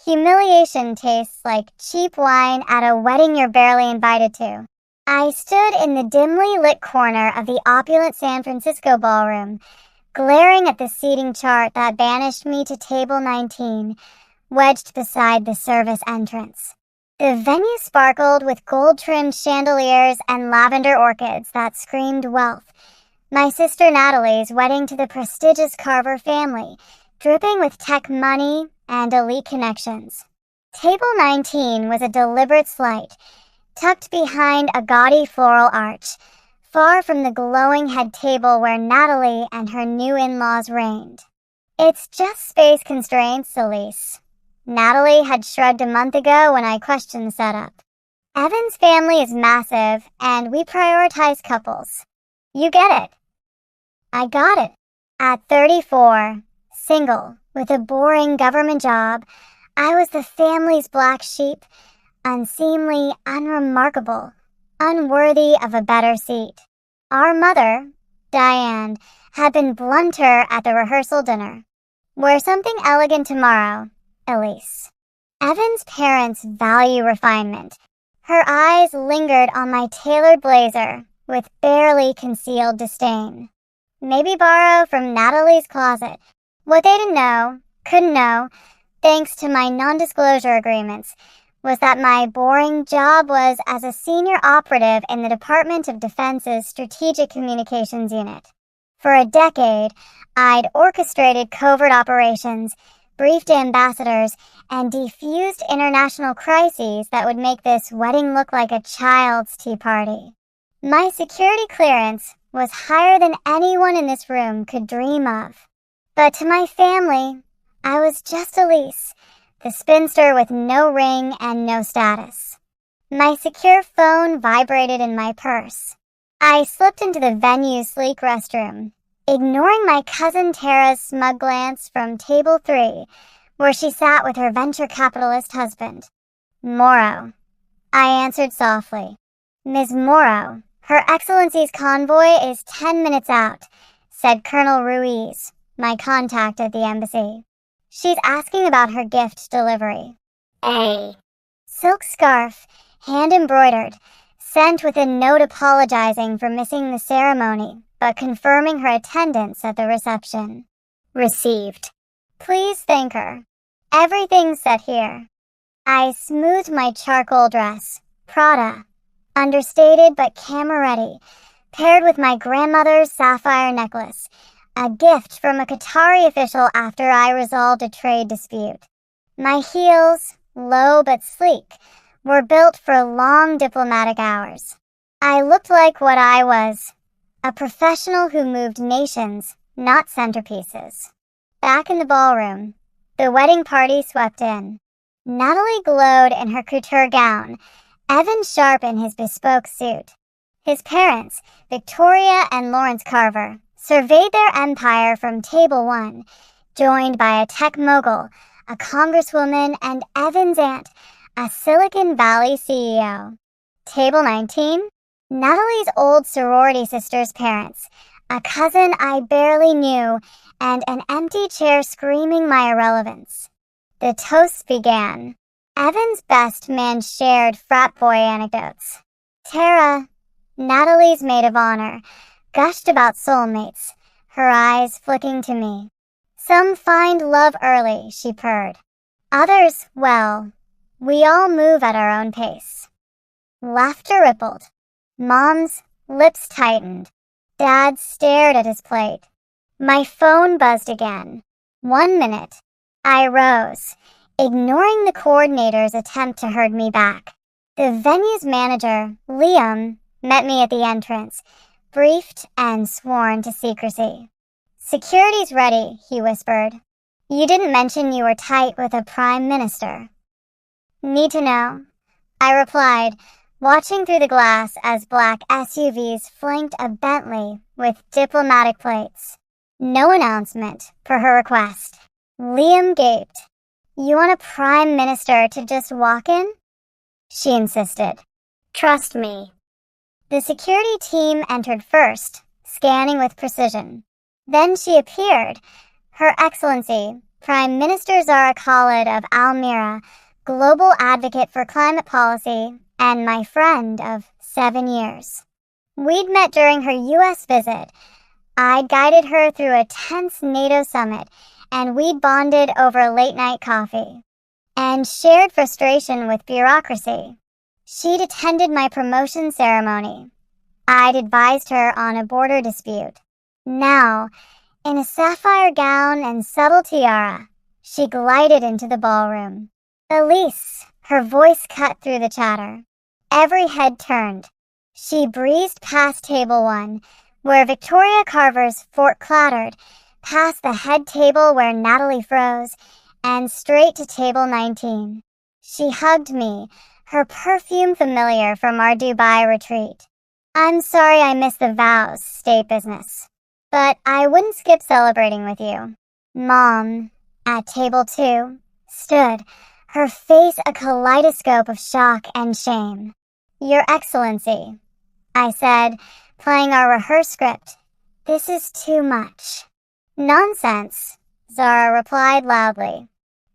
Humiliation tastes like cheap wine at a wedding you're barely invited to. I stood in the dimly lit corner of the opulent San Francisco ballroom, glaring at the seating chart that banished me to table 19, wedged beside the service entrance. The venue sparkled with gold-trimmed chandeliers and lavender orchids that screamed wealth. My sister Natalie's wedding to the prestigious Carver family, dripping with tech money and elite connections. Table 19 was a deliberate slight, tucked behind a gaudy floral arch, far from the glowing head table where Natalie and her new in-laws reigned. "It's just space constraints, Elise." Natalie had shrugged a month ago when I questioned the setup. "Evan's family is massive, and we prioritize couples. You get it." I got it. At 34, single, with a boring government job, I was the family's black sheep, unseemly, unremarkable, unworthy of a better seat. Our mother, Diane, had been blunter at the rehearsal dinner. "Wear something elegant tomorrow, Elise." Evan's parents value refinement. Her eyes lingered on my tailored blazer with barely concealed disdain. "Maybe borrow from Natalie's closet." What they couldn't know, thanks to my non-disclosure agreements, was that my boring job was as a senior operative in the Department of Defense's Strategic Communications Unit. For a decade, I'd orchestrated covert operations, briefed ambassadors, and defused international crises that would make this wedding look like a child's tea party. My security clearance was higher than anyone in this room could dream of. But to my family, I was just Elise, the spinster with no ring and no status. My secure phone vibrated in my purse. I slipped into the venue's sleek restroom, ignoring my cousin Tara's smug glance from table 3, where she sat with her venture capitalist husband. "Morrow," I answered softly. "Ms. Morrow, Her Excellency's convoy is 10 minutes out," said Colonel Ruiz, my contact at the embassy. "She's asking about her gift delivery." A silk scarf, hand-embroidered, sent with a note apologizing for missing the ceremony, but confirming her attendance at the reception. Received. "Please thank her. Everything's set here." I smoothed my charcoal dress, Prada, understated but camera-ready, paired with my grandmother's sapphire necklace, a gift from a Qatari official after I resolved a trade dispute. My heels, low but sleek, were built for long diplomatic hours. I looked like what I was, a professional who moved nations, not centerpieces. Back in the ballroom, the wedding party swept in. Natalie glowed in her couture gown, Evan sharp in his bespoke suit. His parents, Victoria and Lawrence Carver, surveyed their empire from table 1, joined by a tech mogul, a congresswoman, and Evan's aunt, a Silicon Valley CEO. Table 19, Natalie's old sorority sister's parents, a cousin I barely knew, and an empty chair screaming my irrelevance. The toasts began. Evan's best man shared frat boy anecdotes. Tara, Natalie's maid of honor, gushed about soulmates, her eyes flicking to me. "Some find love early," she purred. "Others, well, we all move at our own pace." Laughter rippled. Mom's lips tightened. Dad stared at his plate. My phone buzzed again. 1 minute. I rose, ignoring the coordinator's attempt to herd me back. The venue's manager, Liam, met me at the entrance, briefed and sworn to secrecy. "Security's ready," he whispered. "You didn't mention you were tight with a prime minister." "Need to know," I replied, watching through the glass as black SUVs flanked a Bentley with diplomatic plates. No announcement, per her request. Liam gaped. "You want a prime minister to just walk in?" She insisted. "Trust me." The security team entered first, scanning with precision. Then she appeared, Her Excellency, Prime Minister Zara Khalid of Almira, global advocate for climate policy, and my friend of 7 years. We'd met during her U.S. visit. I'd guided her through a tense NATO summit, and we'd bonded over late-night coffee and shared frustration with bureaucracy. She'd attended my promotion ceremony. I'd advised her on a border dispute. Now, in a sapphire gown and subtle tiara, she glided into the ballroom. Elise, her voice cut through the chatter. Every head turned. She breezed past table 1, where Victoria Carver's fork clattered, past the head table where Natalie froze, and straight to table 19. She hugged me, her perfume familiar from our Dubai retreat. I'm sorry I missed the vows, state business, but I wouldn't skip celebrating with you. Mom, at table 2, stood, her face a kaleidoscope of shock and shame. Your Excellency, I said, playing our rehearsed script. This is too much. Nonsense, Zara replied loudly.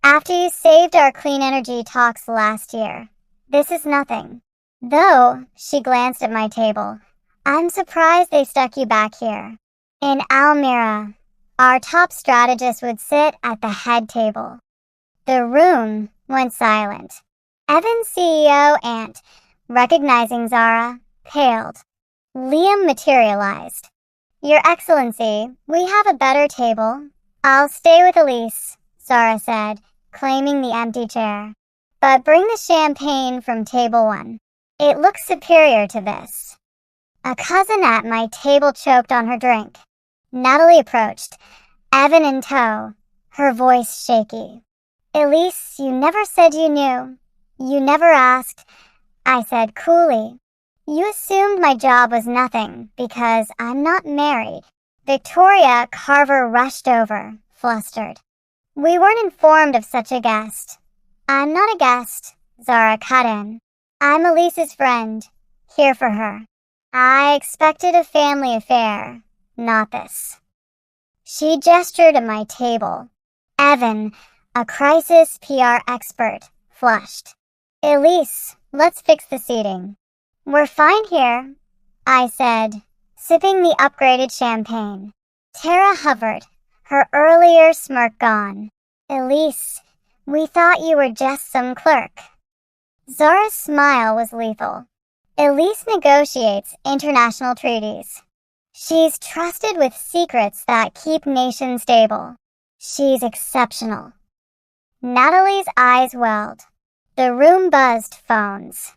After you saved our clean energy talks last year, this is nothing. Though, she glanced at my table, I'm surprised they stuck you back here. In Almira, our top strategist would sit at the head table. The room went silent. Evan's CEO aunt, recognizing Zara, paled. Liam materialized. Your Excellency, we have a better table. I'll stay with Elise, Zara said, claiming the empty chair. But bring the champagne from table 1. It looks superior to this. A cousin at my table choked on her drink. Natalie approached, Evan in tow, her voice shaky. Elise, you never said you knew. You never asked, I said coolly. You assumed my job was nothing because I'm not married. Victoria Carver rushed over, flustered. We weren't informed of such a guest. I'm not a guest, Zara cut in. I'm Elise's friend, here for her. I expected a family affair, not this. She gestured at my table. Evan, a crisis PR expert, flushed. Elise, let's fix the seating. We're fine here, I said, sipping the upgraded champagne. Tara hovered, her earlier smirk gone. Elise, we thought you were just some clerk. Zara's smile was lethal. Elise negotiates international treaties. She's trusted with secrets that keep nations stable. She's exceptional. Natalie's eyes welled. The room buzzed phones.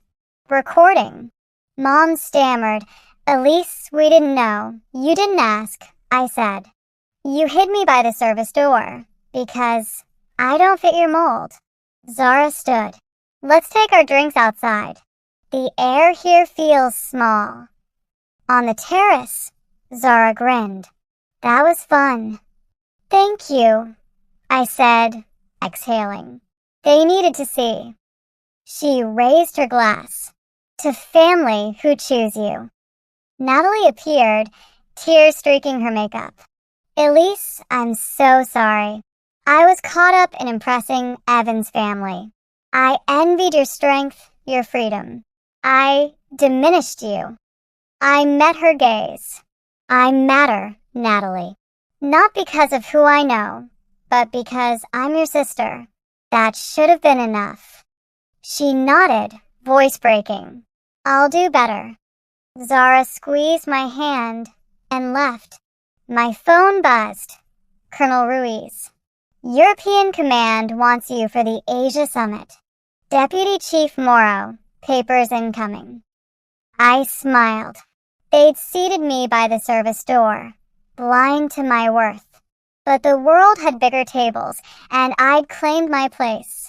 Recording. Mom stammered. Elise, we didn't know. You didn't ask, I said. You hid me by the service door, because I don't fit your mold. Zara stood. Let's take our drinks outside. The air here feels small. On the terrace, Zara grinned. That was fun. Thank you, I said, exhaling. They needed to see. She raised her glass. To family who choose you. Natalie appeared, tears streaking her makeup. Elise, I'm so sorry. I was caught up in impressing Evan's family. I envied your strength, your freedom. I diminished you. I met her gaze. I matter, Natalie. Not because of who I know, but because I'm your sister. That should have been enough. She nodded, voice breaking. I'll do better. Zara squeezed my hand and left. My phone buzzed. Colonel Ruiz. European Command wants you for the Asia Summit. Deputy Chief Morrow, papers incoming. I smiled. They'd seated me by the service door, blind to my worth. But the world had bigger tables, and I'd claimed my place.